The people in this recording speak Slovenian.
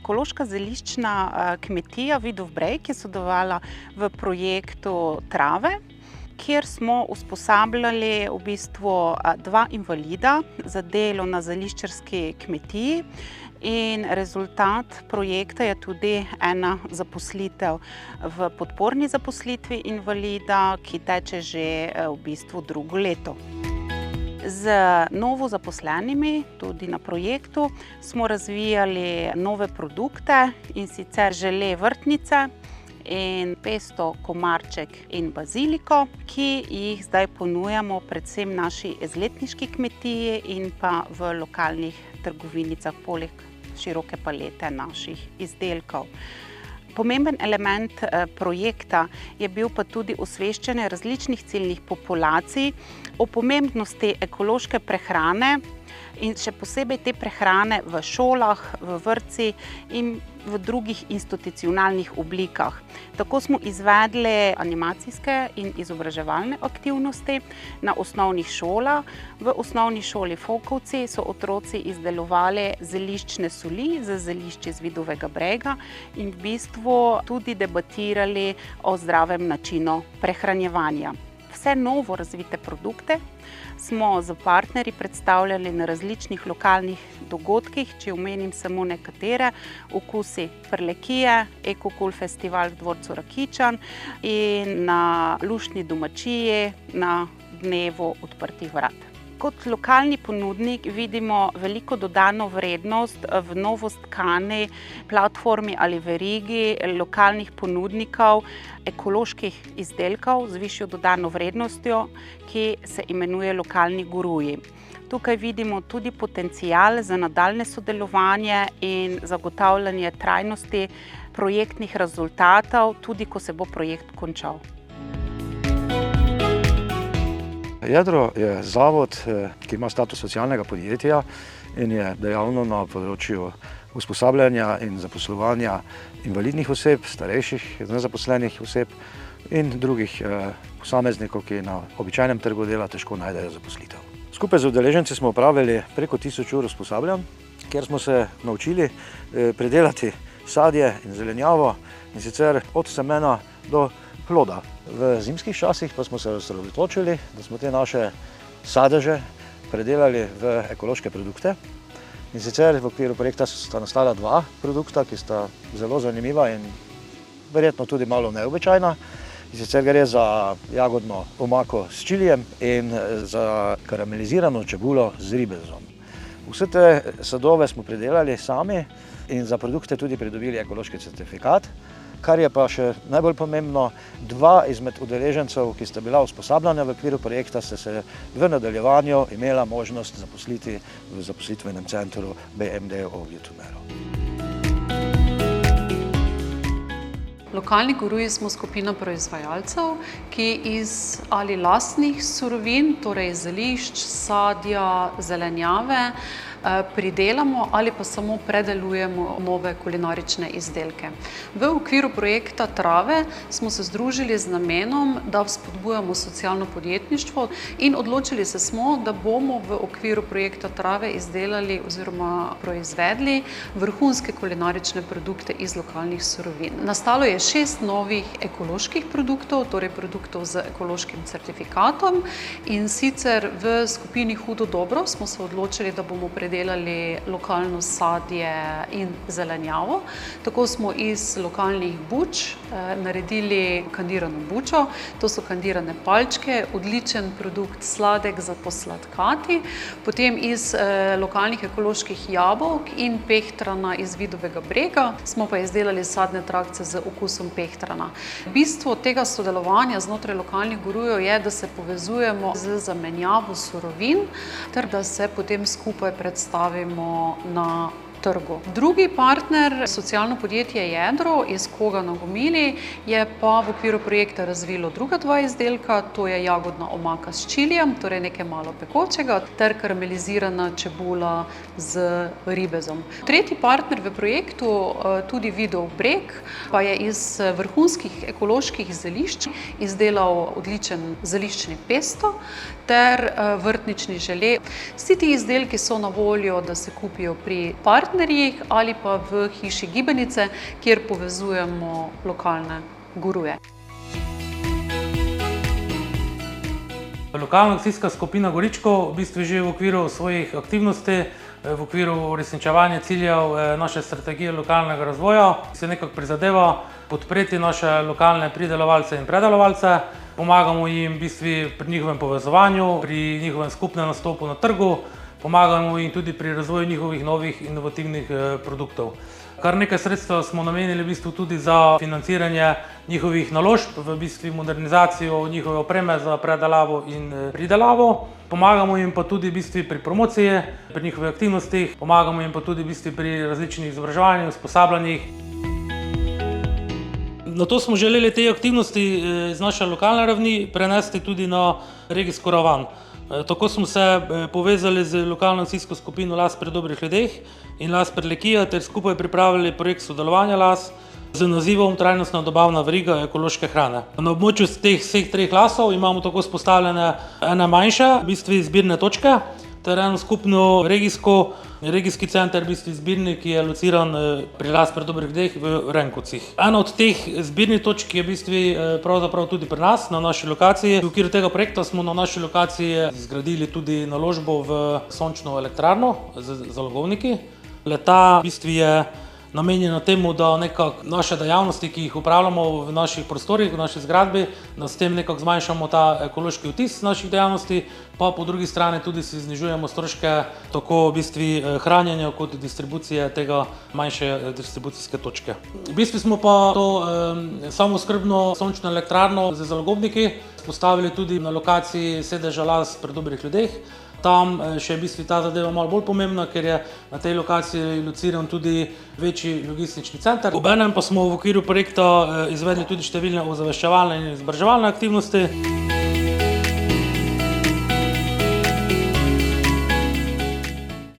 ekološka zeliščna kmetija Vidov Breg je sodelovala v projektu Trave, kjer smo usposabljali v bistvu 2 invalida za delo na zeliščarski kmetiji. In rezultat projekta je tudi ena zaposlitev v podporni zaposlitvi invalida, ki teče že v bistvu 2. leto. Z novo zaposlenimi, tudi na projektu, smo razvijali nove produkte, in sicer žele vrtnice in pesto, komarček in baziliko, ki jih zdaj ponujamo predvsem naši izletniški kmetiji in pa v lokalnih trgovinicah poleg široke palete naših izdelkov. Pomemben element projekta je bil pa tudi osveščanje različnih ciljnih populacij o pomembnosti ekološke prehrane in še posebej te prehrane v šolah, v vrtcih in v drugih institucionalnih oblikah. Tako smo izvedli animacijske in izobraževalne aktivnosti na osnovnih šolah. V osnovni šoli Fokovci so otroci izdelovali zeliščne soli z zelišči z Vidovega Brega in v bistvu tudi debatirali o zdravem načinu prehranjevanja. Vse novo razvite produkte smo z partnerji predstavljali na različnih lokalnih dogodkih, če omenim samo nekatere: Okusi Prlekije, Ekokul festival v dvorcu Rakičan in na Luštni domačiji na dnevu odprtih vrat. Kot lokalni ponudnik vidimo veliko dodano vrednost v novo stkani platformi ali verigi lokalnih ponudnikov ekoloških izdelkov z višjo dodano vrednostjo, ki se imenuje Lokalni guruji. Tukaj vidimo tudi potencial za nadaljnje sodelovanje in zagotavljanje trajnosti projektnih rezultatov, tudi ko se bo projekt končal. Jedro je zavod, ki ima status socialnega podjetja in je dejavno na področju usposabljanja in zaposlovanja invalidnih oseb, starejših, nezaposlenih oseb in drugih posameznikov, ki na običajnem trgu dela težko najdejo zaposlitev. Skupaj z udeleženci smo opravili preko 1000 ur usposabljanj, kjer smo se naučili pridelati sadje in zelenjavo, in sicer od semena do ploda. V zimskih časih pa smo se osredotočili, da smo te naše sadeže predelali v ekološke produkte. In sicer v okviru projekta sta nastala 2 produkta, ki sta zelo zanimiva in verjetno tudi malo neobičajna. In sicer gre za jagodno omako s čilijem in za karamelizirano čebulo z ribezom. Vse te sadove smo pridelali sami in za produkte tudi pridobili ekološki certifikat. Kar je pa še najbolj pomembno, 2 izmed udeležencev, ki sta bila usposabljana v okviru projekta, sta se v nadaljevanju imela možnost zaposliti v zaposlitvenem centru BMD v Ljutomeru. Lokalni guruji smo skupina proizvajalcev, ki iz ali lastnih surovin, torej zelišč, sadja, zelenjave, pridelamo ali pa samo predelujemo nove kulinarične izdelke. V okviru projekta Trave smo se združili z namenom, da spodbujamo socialno podjetništvo in odločili se smo, da bomo v okviru projekta Trave izdelali oziroma proizvedli vrhunske kulinarične produkte iz lokalnih surovin. Nastalo je 6 novih ekoloških produktov, torej produktov z ekološkim certifikatom, in sicer v skupini Hudo dobro smo se odločili, da bomo predelali lokalno sadje in zelenjavo. Tako smo iz lokalnih buč naredili kandirano bučo. To so kandirane palčke, odličen produkt, sladek za posladkati. Potem iz lokalnih ekoloških jabolk in pehtrana iz Vidovega Brega smo pa izdelali sadne trakce z okusom pehtrana. Bistvo tega sodelovanja znotraj lokalnih gurujev je, da se povezujemo z zamenjavo surovin ter da se potem skupaj predstavimo na trgu. Drugi partner, socialno podjetje Jedro iz Koga na Gomili, je pa v okviru projekta razvilo druga 2 izdelka, to je jagodna omaka s čilijem, torej nekaj malo pekočega, ter karamelizirana čebula z ribezom. Tretji partner v projektu, tudi Vidov Breg, pa je iz vrhunskih ekoloških zelišč izdelal odličen zeliščni pesto ter vrtnični žele. Vsi ti izdelki so na voljo, da se kupijo pri partnerju partnerjih ali pa v hiši Gibanice, kjer povezujemo lokalne guruje. Lokalna akcijska skupina Goričko v bistvu že v okviru svojih aktivnosti, v okviru uresničevanja ciljev naše strategije lokalnega razvoja se nekako prizadeva podpreti naše lokalne pridelovalce in predelovalce. Pomagamo jim v bistvu pri njihovem povezovanju, pri njihovem skupnem nastopu na trgu, pomagamo jim tudi pri razvoju njihovih novih inovativnih produktov. Kar nekaj sredstev smo namenili v bistvu tudi za financiranje njihovih naložb, v bistvu modernizacijo njihove opreme za predelavo in pridelavo. Pomagamo jim pa tudi v bistvu pri promociji, pri njihovih aktivnostih, pomagamo jim pa tudi v bistvu pri različnih izobraževanjih, usposabljanjih. Na to smo želeli te aktivnosti iz naše lokalne ravni prenesti tudi na regijsko raven. Tako smo se povezali z lokalno akcijsko skupino Las pri dobrih ljudeh in Las pri Lekija ter skupaj pripravili projekt sodelovanja Las z nazivom Trajnostna dobavna veriga ekološke hrane. Na območju teh vseh treh lasov imamo tako vzpostavljene ene manjše, v bistvu zbirne točke, ter eno skupno regijski center, v bistvu zbirni, ki je lociran pri Las pri dobrih ljudeh v Renkovcih. Ena od teh zbirnih točk je v bistvu pravzaprav tudi pri nas, na naši lokaciji. V okviru tega projekta smo na naši lokaciji zgradili tudi naložbo v sončno elektrarno z zalogovniki. Le-ta v bistvu je namenjena temu, da nekako naše dejavnosti, ki jih upravljamo v naših prostorih, v naši zgradbi, da s tem nekako zmanjšamo ta ekološki vtis naših dejavnosti, pa po drugi strani tudi si znižujemo stroške tako v bistvu hranjenja kot distribucije tega manjše distribucijske točke. V bistvu smo pa to samooskrbno sončno elektrarno z zalogovniki postavili tudi na lokaciji sedeža Las pri dobrih ljudeh. Tam še v bistvu ta zadeva malo bolj pomembna, ker je na tej lokaciji lociran tudi večji logistični center. Obenem pa smo v okviru projekta izvedli tudi številne ozaveščevalne in izobraževalne aktivnosti.